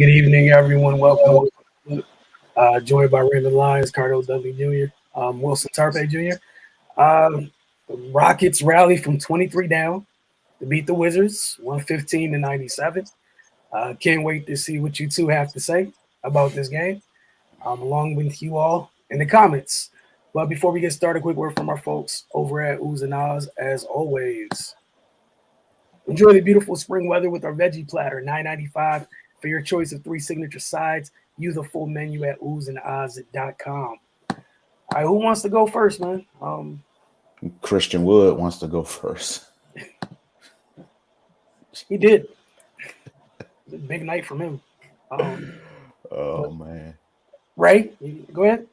Good evening, everyone. Welcome. Joined by Raymond Lyons, Cardo Dudley Jr., Wilson Tarpe Jr. Rockets rally from 23 down to beat the Wizards, 115 to 97. Can't wait to see what you two have to say about this game, along with you all in the comments. But before we get started, a quick word from our folks over at Oohs and Ahs. As always, enjoy the beautiful spring weather with our veggie platter, $9.95 for your choice of 3 signature sides. Use the full menu at oozandahs.com. All right, who wants to go first, man? Christian Wood wants to go first. He did. It's a big night from him. Man. Ray, go ahead.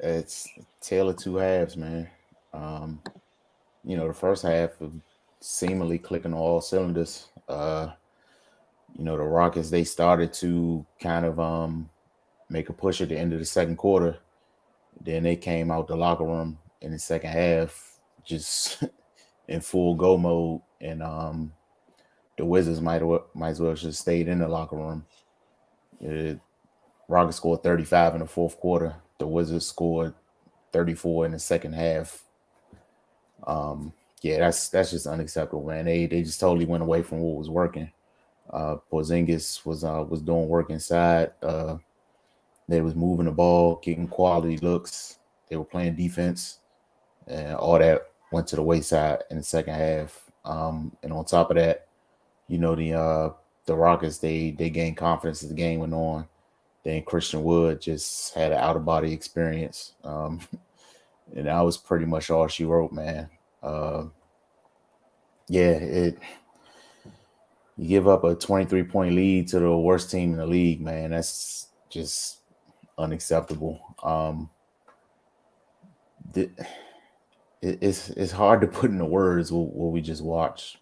It's tale of two halves, man. The first half of seemingly clicking on all cylinders. The Rockets, they started to kind of make a push at the end of the second quarter. Then they came out the locker room in the second half just in full go mode, and the Wizards might as well just stayed in the locker room. Rockets scored 35 in the fourth quarter. The Wizards scored 34 in the second half. That's just unacceptable, man. They just totally went away from what was working. Porzingis was doing work inside. They was moving the ball, getting quality looks. They were playing defense, and all that went to the wayside in the second half. And on top of that, the Rockets, they gained confidence as the game went on. Then Christian Wood just had an out-of-body experience. And that was pretty much all she wrote, man. You give up a 23-point lead to the worst team in the league, man. That's just unacceptable. It's hard to put into words what we just watched,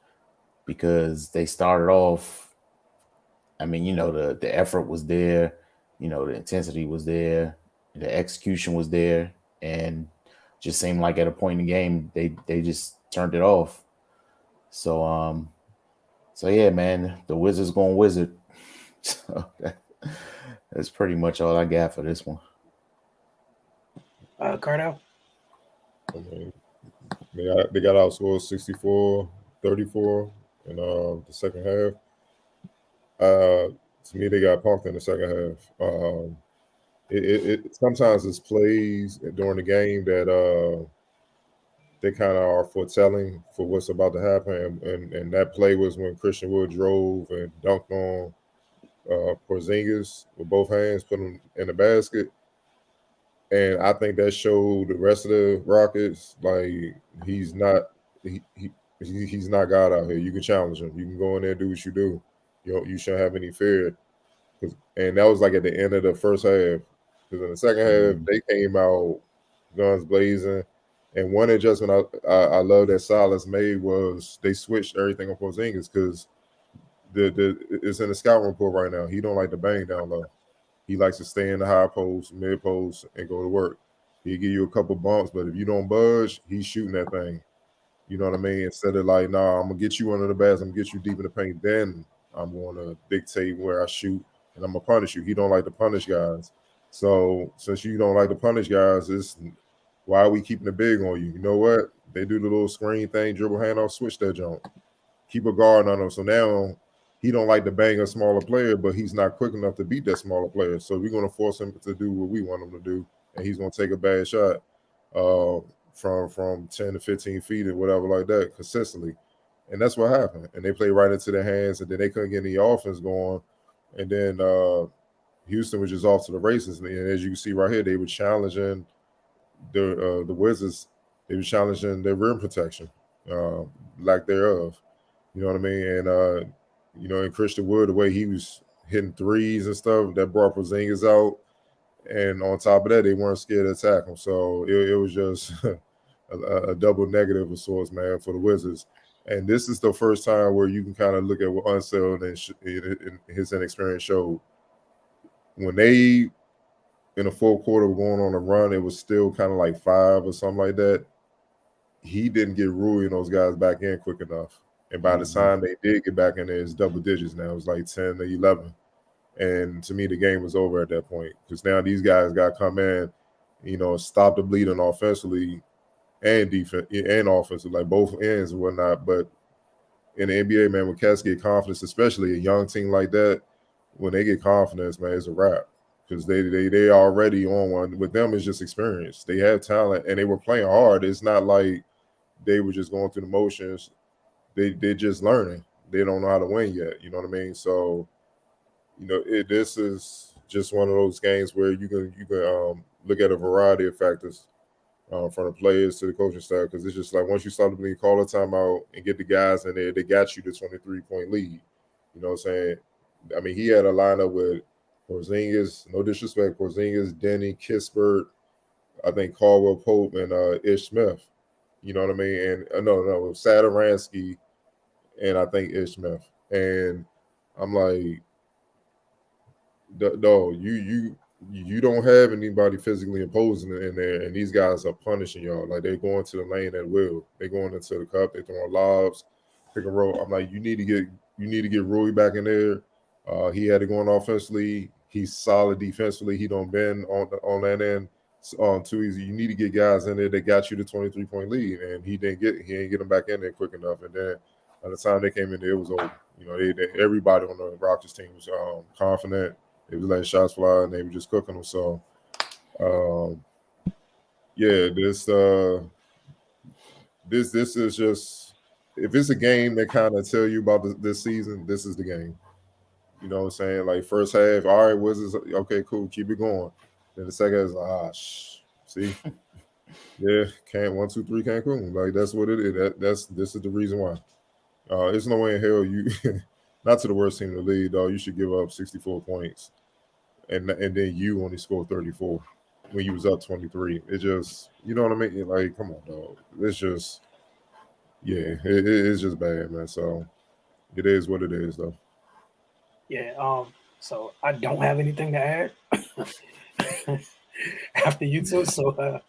because they started off. I mean, the effort was there, the intensity was there, the execution was there, and just seemed like at a point in the game they just turned it off. So yeah, man, the Wizards going Wizard. So that's pretty much all I got for this one. Cardo? I mean, they got outscored 64-34 in the second half. To me, they got punked in the second half. It sometimes it's plays during the game that they kind of are foretelling for what's about to happen. And that play was when Christian Wood drove and dunked on Porzingis with both hands, put him in the basket. And I think that showed the rest of the Rockets, like, he's not God out here. You can challenge him. You can go in there and do what you do. You shouldn't have any fear. And that was like at the end of the first half. Because in the second half, they came out guns blazing. And one adjustment I love that Silas made was they switched everything on Porzingis, because it's in the scouting report right now. He don't like to bang down low. He likes to stay in the high post, mid post, and go to work. He'll give you a couple bumps, but if you don't budge, he's shooting that thing. You know what I mean? Instead of like, nah, I'm going to get you under the basket, I'm going to get you deep in the paint, then I'm going to dictate where I shoot, and I'm going to punish you. He don't like to punish guys. So since you don't like to punish guys, why are we keeping the big on you? You know what? They do the little screen thing, dribble handoff, switch that jump. Keep a guard on him. So now he don't like to bang a smaller player, but he's not quick enough to beat that smaller player. So we're going to force him to do what we want him to do, and he's going to take a bad shot from 10 to 15 feet or whatever like that consistently. And that's what happened. And they played right into their hands, and then they couldn't get any offense going. And then Houston was just off to the races. And as you can see right here, they were challenging the Wizards. They were challenging their rim protection, lack thereof. You know what I mean? And and Christian Wood, the way he was hitting threes and stuff, that brought Porzingis out. And on top of that, they weren't scared to attack him. So it was just a double negative of sorts, man, for the Wizards. And this is the first time where you can kind of look at what Unseld and his inexperience showed. When they, in the fourth quarter, were going on a run, it was still kind of like 5 or something like that. He didn't get Rui and those guys back in quick enough. And by the time they did get back in there, it's double digits now. It was like 10 to 11. And to me, the game was over at that point because now these guys got to come in, stop the bleeding offensively and defense and offensive, like both ends and whatnot. But in the NBA, man, when cats get confidence, especially a young team like that, when they get confidence, man, it's a wrap because they already on one. With them, it's just experience. They have talent and they were playing hard. It's not like they were just going through the motions. They're just learning. They don't know how to win yet. You know what I mean? So, this is just one of those games where you can look at a variety of factors from the players to the coaching staff because it's just like once you start to lead, call a timeout and get the guys in there, they got you the 23-point lead. You know what I'm saying? I mean, he had a lineup with Porzingis, no disrespect, Porzingis, Denny, Kispert, I think Caldwell Pope, and Ish Smith. You know what I mean? And no, Sadaransky, and I think Ish Smith. And I'm like, no, you don't have anybody physically imposing in there, and these guys are punishing y'all. Like they're going to the lane at will. They're going into the cup. They're throwing lobs, pick and roll. I'm like, you need to get Rui back in there. He had it going offensively. He's solid defensively. He don't bend on that end too easy. You need to get guys in there that got you the 23-point lead, and he ain't get them back in there quick enough. And then by the time they came in there, it was over. Everybody on the Rockets team was confident. They was letting shots fly, and they were just cooking them. So, this is just if it's a game that kind of tell you about this season, this is the game. You know what I'm saying? Like first half, all right, Wizards, okay, cool, keep it going. Then the second half is see, yeah, can't 1, 2, 3 Cancun. Like that's what it is. This is the reason why. There's no way in hell you, not to the worst team in the league, though. You should give up 64 points, and then you only scored 34 when you was up 23. It just, you know what I mean? Like, come on, dog. It's just, it's just bad, man. So it is what it is, though. Yeah. So I don't have anything to add after you two. So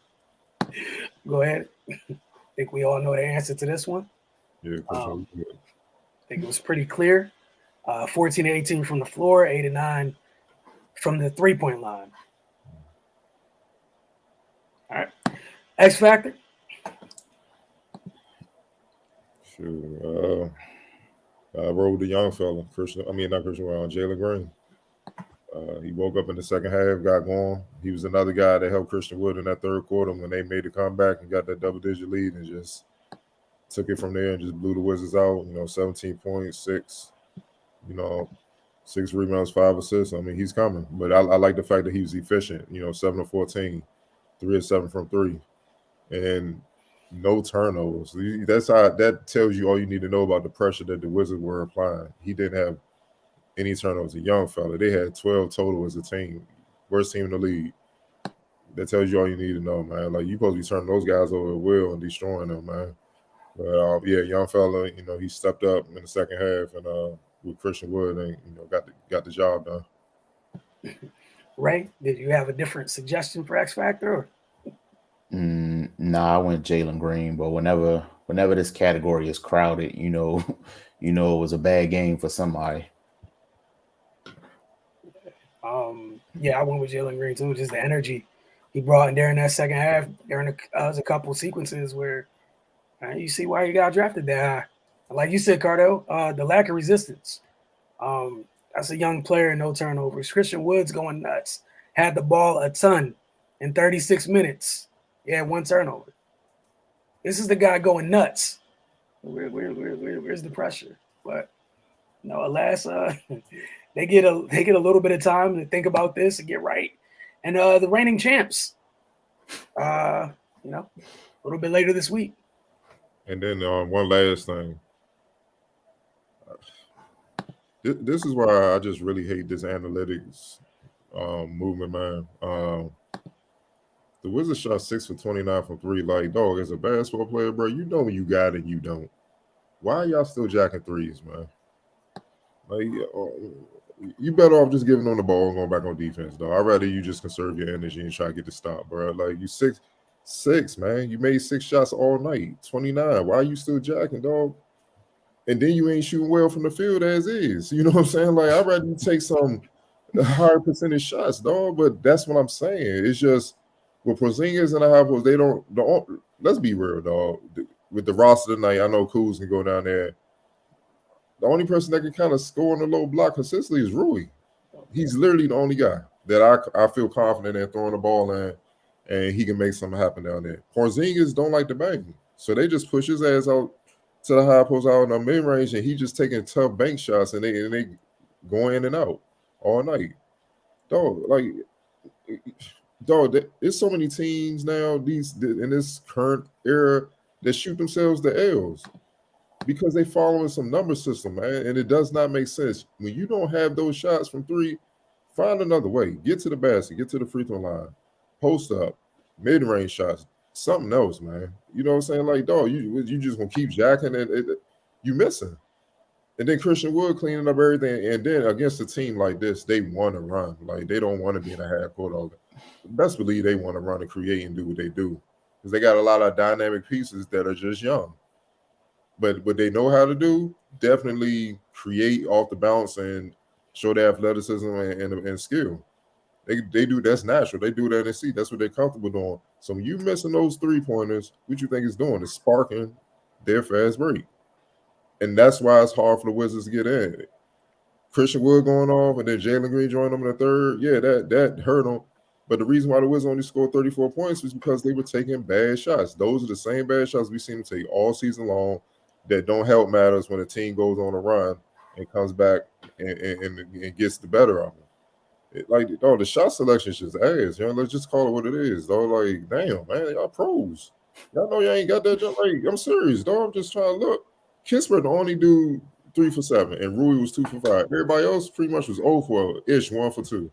go ahead. I think we all know the answer to this one. Yeah, I think it was pretty clear. 14-18 from the floor, 8-9 from the 3-point line. All right. X Factor. Sure. I rode the young fella, Jalen Green. He woke up in the second half, got going. He was another guy that helped Christian Wood in that third quarter when they made the comeback and got that double-digit lead and just took it from there and just blew the Wizards out. 17 points, 6, 6 rebounds, 5 assists. I mean, he's coming. But I like the fact that he was efficient, 7 of 14, 3 of 7 from 3. And no turnovers. That tells you all you need to know about the pressure that the Wizards were applying. He didn't have any turnovers. A young fella. They had 12 total as a team. Worst team in the league. That tells you all you need to know, man. Like, you're supposed to be turning those guys over at will and destroying them, man. But, young fella, he stepped up in the second half and with Christian Wood and, got the job done. Ray, did you have a different suggestion for X Factor? Or? Nah, I went Jalen Green, but whenever this category is crowded, it was a bad game for somebody. I went with Jalen Green too. Just the energy he brought in during that second half. During was a couple sequences where you see why he got drafted that high. Like you said, Cardo, the lack of resistance. That's a young player, no turnovers. Christian Wood's going nuts. Had the ball a ton in 36 minutes. Yeah, 1 turnover. This is the guy going nuts. Where's the pressure? But no, alas, they get a little bit of time to think about this and get right. And the reigning champs, a little bit later this week. And then one last thing. This is why I just really hate this analytics movement, man. The Wizards shot 6 for 29 from 3. Like, dog, as a basketball player, bro, you know when you got it, you don't. Why are y'all still jacking threes, man? Like, you better off just giving on the ball and going back on defense, though. I'd rather you just conserve your energy and try to get the stop, bro. Like, you 6, man. You made 6 shots all night, 29. Why are you still jacking, dog? And then you ain't shooting well from the field as is. You know what I'm saying? Like, I'd rather you take some higher percentage shots, dog. But that's what I'm saying. It's just with Porzingis and the high post, they don't. Let's be real, dog. With the roster tonight, I know Kuz can go down there. The only person that can kind of score on the low block consistently is Rui. He's literally the only guy that I feel confident in throwing the ball in, and he can make something happen down there. Porzingis don't like to bang, so they just push his ass out to the high post out in the mid range, and he just taking tough bank shots, and they go in and out all night. Dog, like, dog, there's so many teams now in this current era that shoot themselves the L's because they following some number system, man, and it does not make sense. When you don't have those shots from three, find another way. Get to the basket, get to the free throw line, post up, mid range shots, something else, man. You know what I'm saying? Like, dog, you just gonna keep jacking and you missing. And then Christian Wood cleaning up everything, and then against a team like this, they want to run. Like, they don't want to be in a half court all day. Best believe they want to run and create and do what they do because they got a lot of dynamic pieces that are just young. But what they know how to do, definitely create off the bounce and show their athleticism and skill. They do that's natural. They do that and see that's what they're comfortable doing. So when you missing those 3-pointers, what you think it's doing? It's sparking their fast break. And that's why it's hard for the Wizards to get in. Christian Wood going off and then Jalen Green joined them in the third. Yeah, that hurt them. But the reason why the Wizards only scored 34 points was because they were taking bad shots. Those are the same bad shots we seen them take all season long that don't help matters when a team goes on a run and comes back and gets the better of them. The shot selection is just ass. Let's just call it what it is. Dog, like, damn, man, y'all pros. Y'all know y'all ain't got that jump. Like, I'm serious, dog. I'm just trying to look. Kispert the only dude 3 for 7, and Rui was 2 for 5. Everybody else pretty much was 0 for ish, 1 for 2.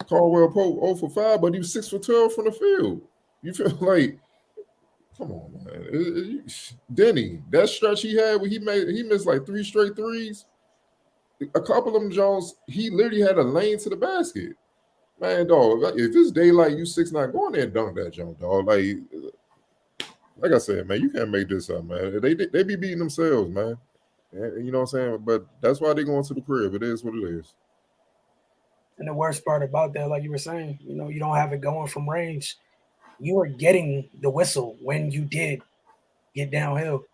Caldwell Pope 0 for 5, but he was 6 for 12 from the field. You feel like, come on, man. Denny, that stretch he had where he missed like 3 straight threes. A couple of them Jones, he literally had a lane to the basket. Man, dog, if it's daylight, you 6'9", go in there and dunk that jump, dog. Like I said, man, you can't make this up, man. They be beating themselves, man. You know what I'm saying? But that's why they're going to the crib. It is what it is. And the worst part about that, like you were saying, you don't have it going from range. You are getting the whistle when you did get downhill.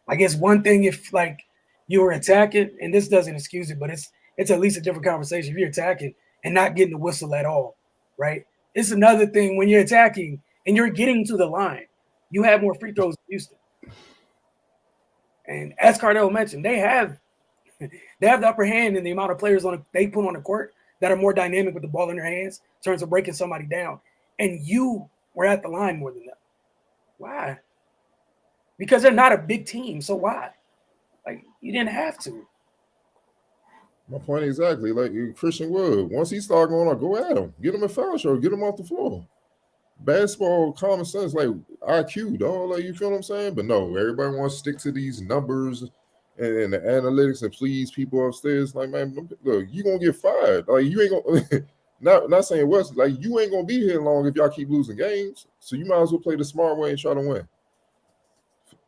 Like, it's one thing if, like, you were attacking, and this doesn't excuse it, but it's at least a different conversation if you're attacking and not getting the whistle at all, right? It's another thing when you're attacking and you're getting to the line. You have more free throws than Houston. And as Cardell mentioned, they have the upper hand in the amount of players they put on the court that are more dynamic with the ball in their hands in terms of breaking somebody down. And you were at the line more than them. Why? Because they're not a big team. So why? Like, you didn't have to. My point exactly. Like Christian Wood, once he start going on, go at him. Get him a foul show. Get him off the floor. Basketball, common sense, like IQ, dog. Like, you feel what I'm saying? But no, everybody wants to stick to these numbers and the analytics and please people upstairs. Like, man, look, you gonna get fired. Like, you ain't gonna. Not saying West, like, you ain't gonna be here long if y'all keep losing games. So you might as well play the smart way and try to win.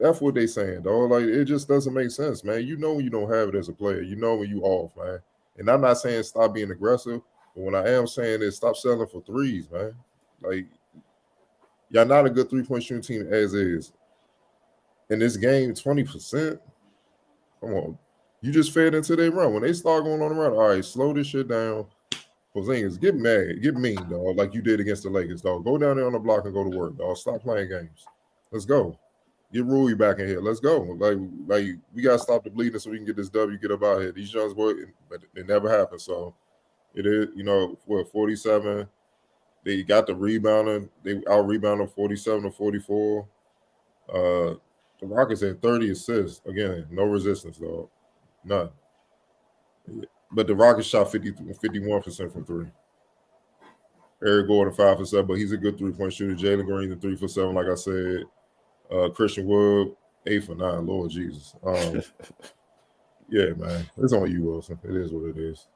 That's what they saying, dog. Like, it just doesn't make sense, man. You know when you don't have it as a player. You know when you off, man. And I'm not saying stop being aggressive, but what I am saying is stop selling for threes, man. Like, y'all not a good 3-point shooting team as is. In this game, 20%. Come on. You just fed into their run. When they start going on the run, all right, slow this shit down. Porzingis, get mad, get mean, dog, like you did against the Lakers, dog. Go down there on the block and go to work, dog. Stop playing games. Let's go. Get Rui back in here. Let's go. Like we gotta stop the bleeding so we can get this W, get up out here. These young boys, but it never happened. So it is, 47. They got the rebounding. They out rebounding 47 to 44. The Rockets had 30 assists. Again, no resistance, dog. None. But the Rockets shot 51% from 3. Eric Gordon 5 for 7, but he's a good 3-point shooter. Jalen Green the 3 for 7, like I said. Christian Wood 8 for 9. Lord Jesus. Yeah, man, it's on you, Wilson. It is what it is.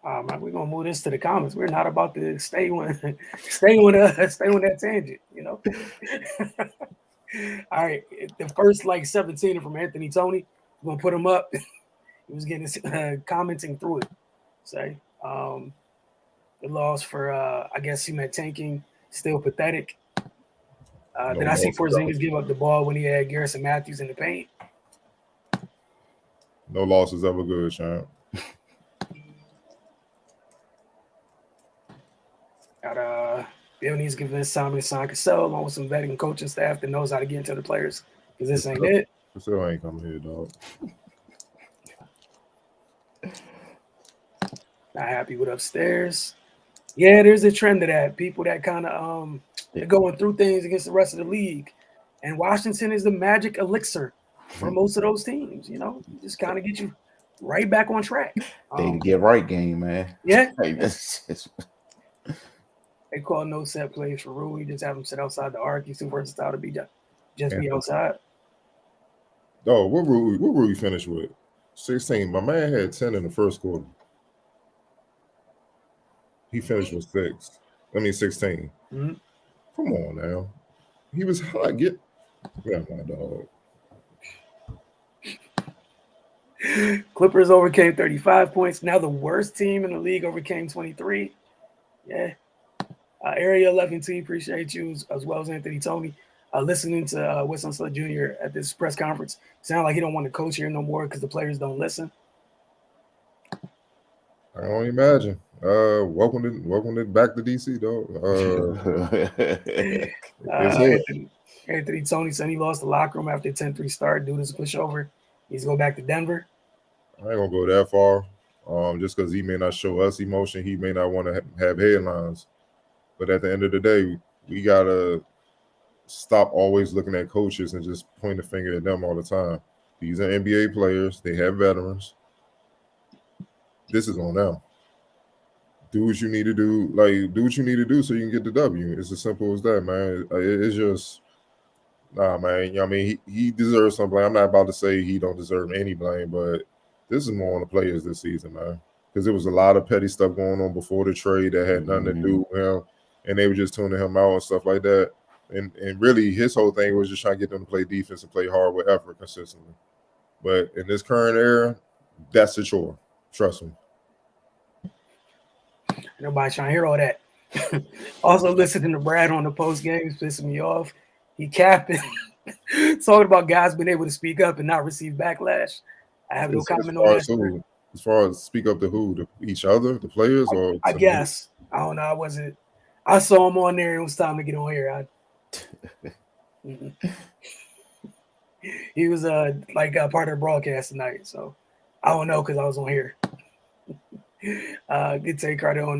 Man, we're gonna move this to the comments. We're not about to stay on that tangent, All right, the first 17 from Anthony Tony. We're gonna put him up. He was getting commenting through it. Say, The loss for I guess he meant tanking, still pathetic. No Did I see loss is ever, Porzingis give up the ball when he had Garrison Matthews in the paint? no loss is ever good, champ. Got Bill needs to give this time to sign Cassell along with some vetting coaching staff that knows how to get into the players because this ain't it. Still ain't coming here, dog. Not happy with upstairs. Yeah, there's a trend to that. People that kind of they're going through things against the rest of the league. And Washington is the magic elixir for most of those teams, you know, just kind of get you right back on track. They get right game, man. Yeah. Hey, They call no set plays for Rui. Just have him sit outside the arc. He's too versatile to be just be outside. Oh, what Rui finished with? 16. My man had 10 in the first quarter. He finished with 6. I mean 16. Mm-hmm. Come on now. He was hot. Get my dog. Clippers overcame 35 points. Now the worst team in the league overcame 23. Yeah. Area 11T, appreciate you as well as Anthony Tony. Listening to Winston Slade Jr. at this press conference. Sound like he don't want to coach here no more because the players don't listen. I don't imagine. Welcome to back to DC, dog. Anthony Tony said he lost the locker room after a 10-3 start. Dude is a pushover. He's going back to Denver. I ain't gonna go that far. Just because he may not show us emotion, he may not want to have headlines. But at the end of the day, we gotta stop always looking at coaches and just point the finger at them all the time. These are NBA players. They have veterans. This is on them. Do what you need to do. Do what you need to do so you can get the W. It's as simple as that, man. It's just, man. You know what I mean, he deserves some blame. I'm not about to say he don't deserve any blame, but this is more on the players this season, man. Because there was a lot of petty stuff going on before the trade that had nothing to do with him, and they were just tuning him out and stuff like that. And really, his whole thing was just trying to get them to play defense and play hard with effort consistently. But in this current era, that's a chore. Trust me. Nobody's trying to hear all that. Also, listening to Brad on the post game is pissing me off. He capping, talking about guys being able to speak up and not receive backlash. I have no comment on that. As far as speak up to who? To each other, the players, or I guess. I don't know. I saw him on there. It was time to get on here. He was part of the broadcast tonight, so I don't know because I was on here. Good take credit on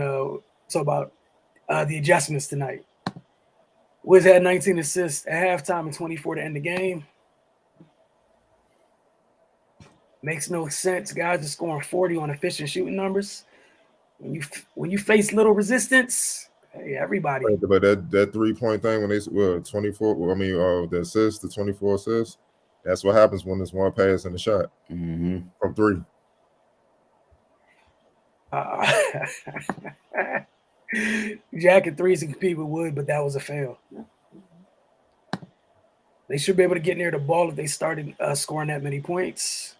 talk about the adjustments tonight. Wiz had 19 assists at halftime and 24 to end the game. Makes no sense. Guys are scoring 40 on efficient shooting numbers. When you face little resistance, hey, everybody. But that 3-point thing when they 24. I mean, the assist, the 24 assists. That's what happens when there's one pass and a shot from 3. Jack and threes and compete with Wood, but that was a fail. They should be able to get near the ball if they started scoring that many points.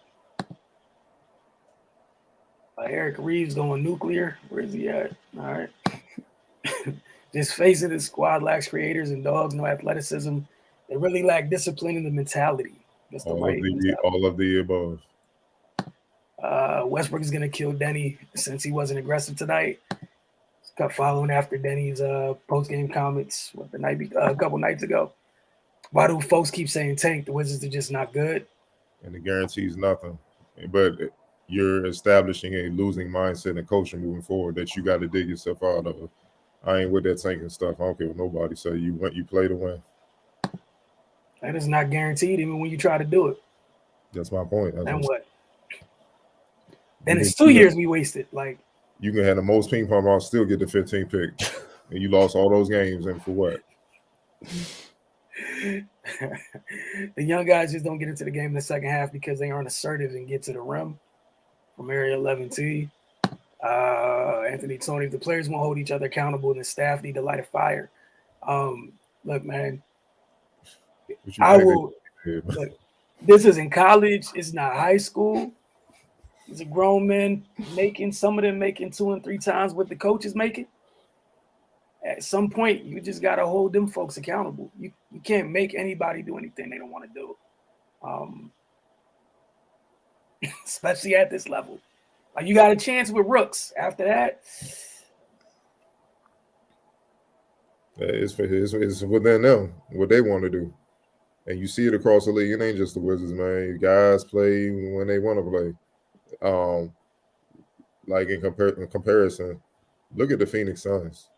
Eric Reeves going nuclear. Where is he at? All right. Just face it, the squad lacks creators and dogs, no athleticism. They really lack discipline and the mentality. That's the all of the above. Westbrook is going to kill Denny since he wasn't aggressive tonight. Cut following after Denny's post-game comments a couple nights ago. Why do folks keep saying tank? The Wizards are just not good. And it guarantees nothing. But you're establishing a losing mindset and coaching moving forward that you got to dig yourself out of. I ain't with that tanking stuff. I don't care what nobody say. You play to win. That is not guaranteed even when you try to do it. That's my point. And what? Then it's 2 years we wasted. You can have the most ping pong balls, still get the 15th pick. And you lost all those games, and for what? The young guys just don't get into the game in the second half because they aren't assertive and get to the rim. From Area 11T. Anthony Tony, the players won't hold each other accountable and the staff need to light a fire. Look, man, look, this is in college. It's not high school. These are grown men making, some of them making 2 and 3 times what the coach is making. At some point, you just got to hold them folks accountable. You can't make anybody do anything they don't want to do, especially at this level. Like, you got a chance with rooks. After that, it's within them what they want to do, and you see it across the league. It ain't just the Wizards, man. Guys play when they want to play. Like in comparison, look at the Phoenix Suns.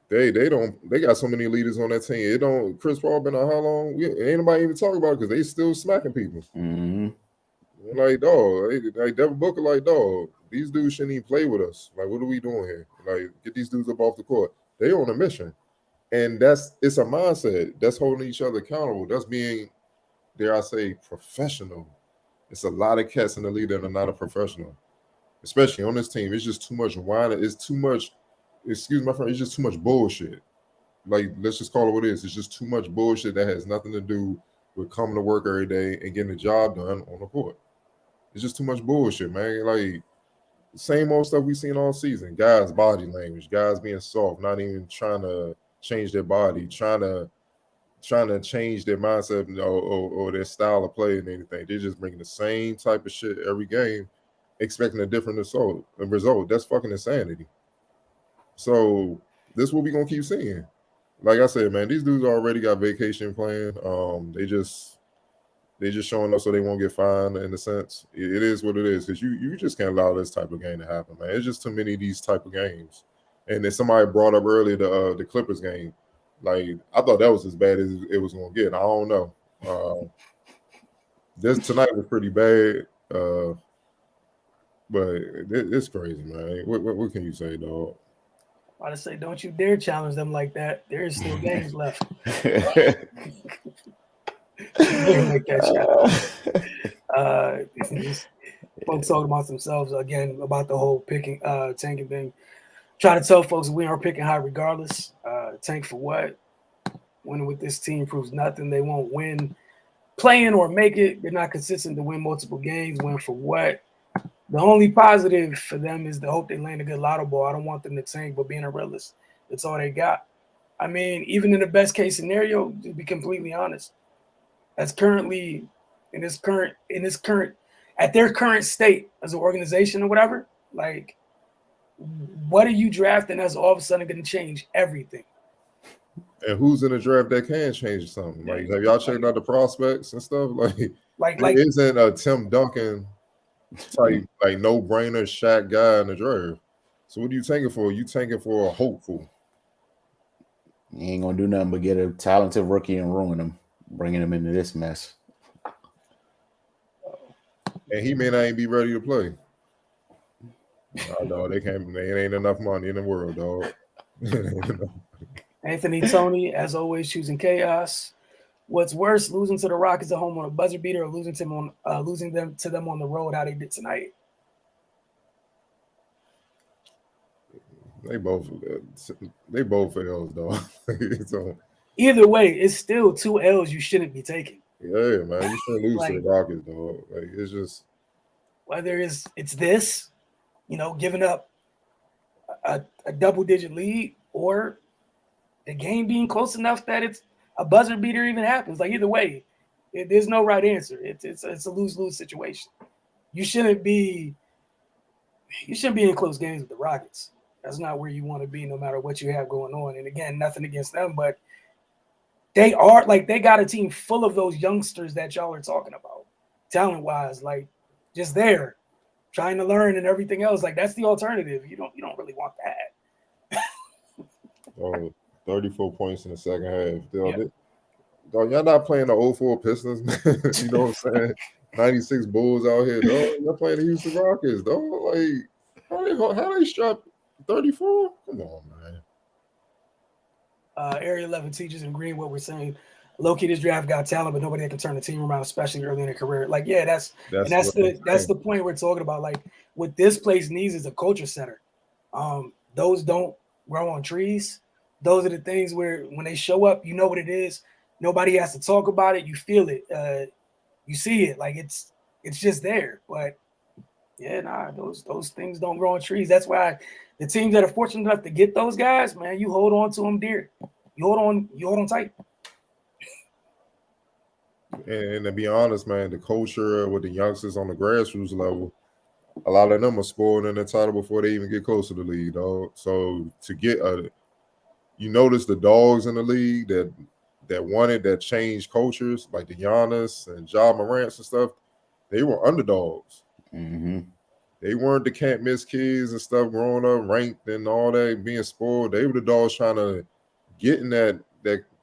They got so many leaders on that team. It don't. Chris Paul been on how long? Ain't nobody even talking about it because they still smacking people. Mm-hmm. Like, dog, like Devin Booker, like, dog, these dudes shouldn't even play with us. Like, what are we doing here? Like, get these dudes up off the court. They on a mission, and it's a mindset that's holding each other accountable. That's being, dare I say, professional. It's a lot of cats in the league that are not a professional, especially on this team. It's just too much whining. It's too much. Excuse my friend. It's just too much bullshit. Like, let's just call it what it is. It's just too much bullshit that has nothing to do with coming to work every day and getting the job done on the court. It's just too much bullshit, man. Like, same old stuff we seen all season. Guys' body language, guys being soft, not even trying to change their body, trying to change their mindset or their style of play and anything. They're just bringing the same type of shit every game, expecting a different result. That's fucking insanity. So this is what we're gonna keep seeing. Like I said, man, these dudes already got vacation planned. They just showing up so they won't get fined. In a sense, it is what it is, because you just can't allow this type of game to happen, man. It's just too many of these type of games. And then somebody brought up earlier the Clippers game. Like, I thought that was as bad as it was gonna get. I don't know. This tonight was pretty bad, but it's crazy, man. What can you say, dog? I say, don't you dare challenge them like that. There is still games left. Make that challenge. Folks talking about themselves again about the whole picking tanking thing. Try to tell folks we aren't picking high regardless. Tank for what? Winning with this team proves nothing. They won't win playing or make it. They're not consistent to win multiple games. Win for what? The only positive for them is the hope they land a good lotto ball. I don't want them to tank, but being a realist, that's all they got. I mean, even in the best case scenario, to be completely honest, as currently in this current at their current state as an organization or whatever, like, what are you drafting that's all of a sudden going to change everything? And who's in the draft that can change something? Like, have y'all checked out the prospects and stuff? Like there isn't a Tim Duncan type, like, no-brainer Shaq guy in the draft. So what are you tanking for? You tanking for a hopeful. You ain't gonna do nothing but get a talented rookie and ruin him, bringing him into this mess. And he may not even be ready to play. Dog, they ain't enough money in the world, dog. Anthony Tony, as always, choosing chaos. What's worse, losing to the Rockets at home on a buzzer beater, or losing to them on the road, how they did tonight? They both L's, dog. So, either way, it's still 2 L's you shouldn't be taking. Yeah, man, you shouldn't lose to the Rockets, dog. Like, it's just whether it's this, giving up a double-digit lead, or the game being close enough that it's a buzzer beater even happens. Like, either way, there's no right answer. It's a lose-lose situation. You shouldn't be in close games with the Rockets. That's not where you want to be, no matter what you have going on. And again, nothing against them, but they got a team full of those youngsters that y'all are talking about, talent-wise, like, just there, trying to learn and everything else. Like, that's the alternative. You don't really want that. 34 points in the second half. Dog, y'all not playing the 04 Pistons, man. You know what I'm saying? 96 Bulls out here, dog. Y'all playing the Houston Rockets, dog. Like, how they strap 34? Come on, man. Area 11 teachers agree what we're saying. Low-key, this draft got talent, but nobody that can turn the team around, especially early in their career. Like, yeah, that's the point we're talking about. Like, what this place needs is a culture center. Those don't grow on trees. Those are the things where when they show up, you know what it is. Nobody has to talk about it. You feel it. You see it. Like, it's just there. But Yeah, nah, those things don't grow on trees. That's why the teams that are fortunate enough to get those guys, man, you hold on to them dear. You hold on tight. And to be honest, man, the culture with the youngsters on the grassroots level, a lot of them are spoiled and entitled before they even get close to the league, dog. So to get you notice the dogs in the league that changed cultures, like the Giannis and Ja Morants and stuff, they were underdogs. Mm-hmm. They weren't the can't miss kids and stuff growing up, ranked and all that, being spoiled. They were the dogs trying to get in that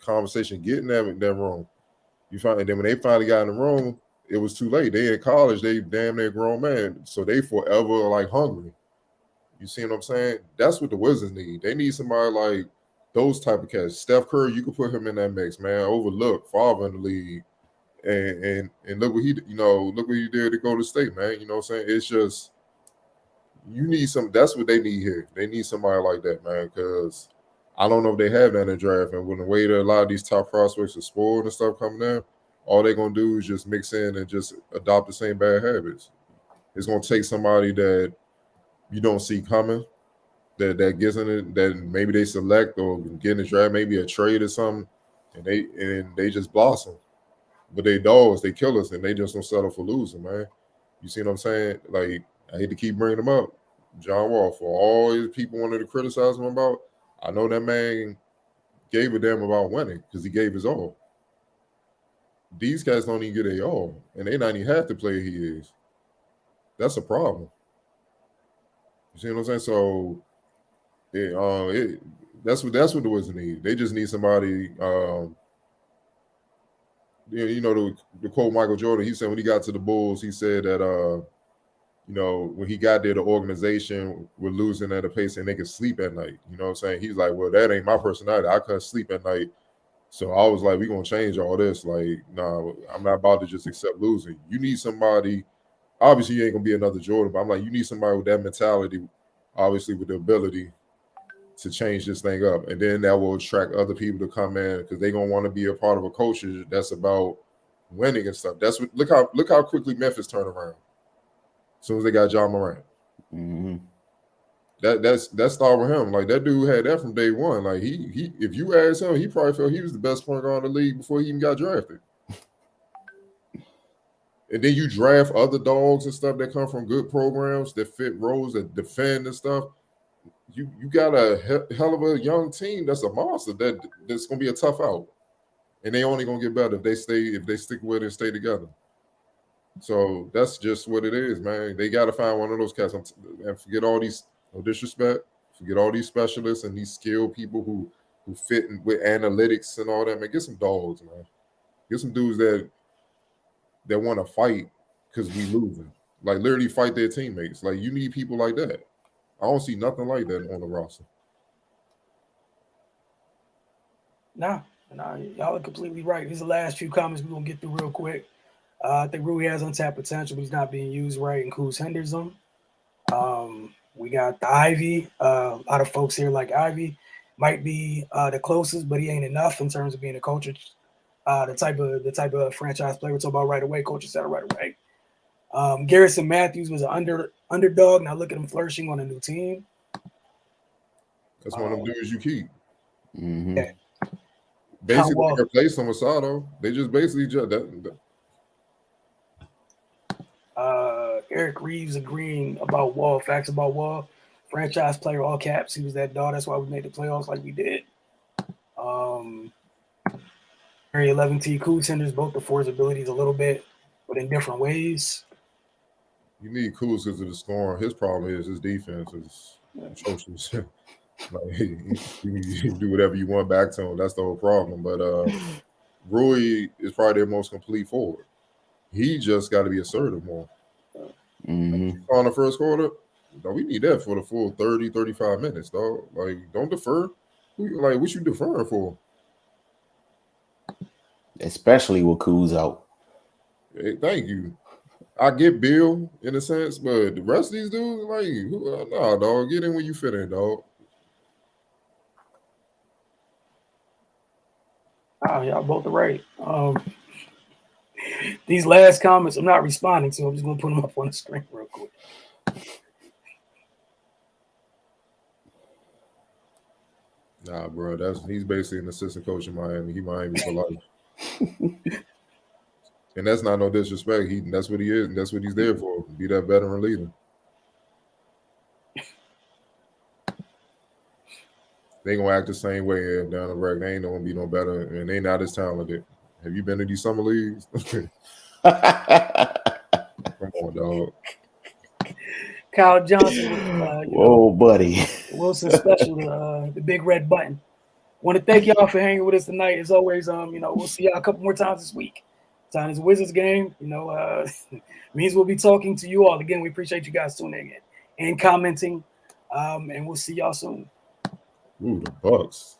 conversation, get in that room. You find, and then when they finally got in the room, it was too late. They in college, they damn near grown man, so they forever like hungry. You see what I'm saying? That's what the Wizards need. They need somebody like those type of cats. Steph Curry, you could put him in that mix, man. Overlooked, father in the league, and look what look what he did to go to state, man. You know what I'm saying? It's just you need some. That's what they need here. They need somebody like that, man. Because I don't know if they have that in the draft. And when the way that a lot of these top prospects are spoiled and stuff coming in, all they're gonna do is just mix in and just adopt the same bad habits. It's gonna take somebody that you don't see coming, that gets in it, that maybe they select or get in the draft, maybe a trade or something, and they just blossom. But they dogs, they killers, and they just don't settle for losing, man. You see what I'm saying? Like, I hate to keep bringing them up. John Wall, for all his people wanted to criticize him about, I know that man gave a damn about winning because he gave his all. These guys don't even get their all, and they not even half the player he is. That's a problem. You see what I'm saying? So, that's what the Wizards need. They just need somebody. The quote Michael Jordan. He said when he got to the Bulls, he said that when he got there, the organization were losing at a pace and they could sleep at night. You know what I'm saying? He's like, well, that ain't my personality. I couldn't sleep at night. So I was like, we're going to change all this. Like, nah, I'm not about to just accept losing. You need somebody. Obviously, you ain't going to be another Jordan, but I'm like, you need somebody with that mentality, obviously with the ability to change this thing up. And then that will attract other people to come in because they're going to want to be a part of a culture that's about winning and stuff. That's what look how quickly Memphis turned around. As soon as they got John Morant. Mm-hmm. That started with him. Like that dude had that from day one. Like he if you ask him, he probably felt he was the best point guard in the league before he even got drafted. And then you draft other dogs and stuff that come from good programs that fit roles that defend and stuff. You got a hell of a young team that's a monster that's gonna be a tough out. And they only gonna get better if they stick with it and stay together. So that's just what it is, man. They got to find one of those cats and forget all these, no disrespect, forget all these specialists and these skilled people who fit in with analytics and all that, man. Get some dogs, man. Get some dudes that want to fight because we losing. Like literally fight their teammates. Like you need people like that. I don't see nothing like that on the roster. Nah, y'all are completely right. These are the last few comments we're gonna get through real quick. I think Rui has untapped potential, but he's not being used right, and Kuz hinders him. We got the Ivy. A lot of folks here like Ivy. Might be the closest, but he ain't enough in terms of being a coach. The type of franchise player we're talking about right away. Coach said it right away. Garrison Matthews was an underdog. Now look at him flourishing on a new team. That's one of them dudes you keep. Mm-hmm. Yeah. Basically, they replaced him with Sato. They just basically Eric Reeves agreeing about Wall. Facts about Wall. Franchise player, all caps. He was that dog. That's why we made the playoffs like we did. Area 11T Kuz hinders both the four's abilities a little bit, but in different ways. You need Kuz because of the scoring. His problem is his defense is atrocious. Like you do whatever you want back to him. That's the whole problem. But Rui is probably their most complete forward. He just got to be assertive more. Mm-hmm. On the first quarter, dog, we need that for the full 30, 35 minutes, dog. Like, don't defer. Like, what you deferring for? Especially with Kuz out. Hey, thank you. I get Bill in a sense, but the rest of these dudes, like, nah, dog, get in when you fit in, dog. Oh, y'all both are right. These last comments, I'm not responding to. I'm just gonna put them up on the screen real quick. Nah, bro, he's basically an assistant coach in Miami. He Miami for life. And that's not no disrespect. That's what he is. And that's what he's there for. Be that veteran leader. They gonna act the same way down the road. They ain't gonna be no better, and they not as talented. Have you been to these summer leagues? Come on, dog. Kyle Johnson with whoa, buddy. Wilson special, the big red button. Want to thank y'all for hanging with us tonight. As always, we'll see y'all a couple more times this week. Time is a Wizards game. Means we'll be talking to you all again. We appreciate you guys tuning in and commenting. And we'll see y'all soon. Ooh, the Bucks.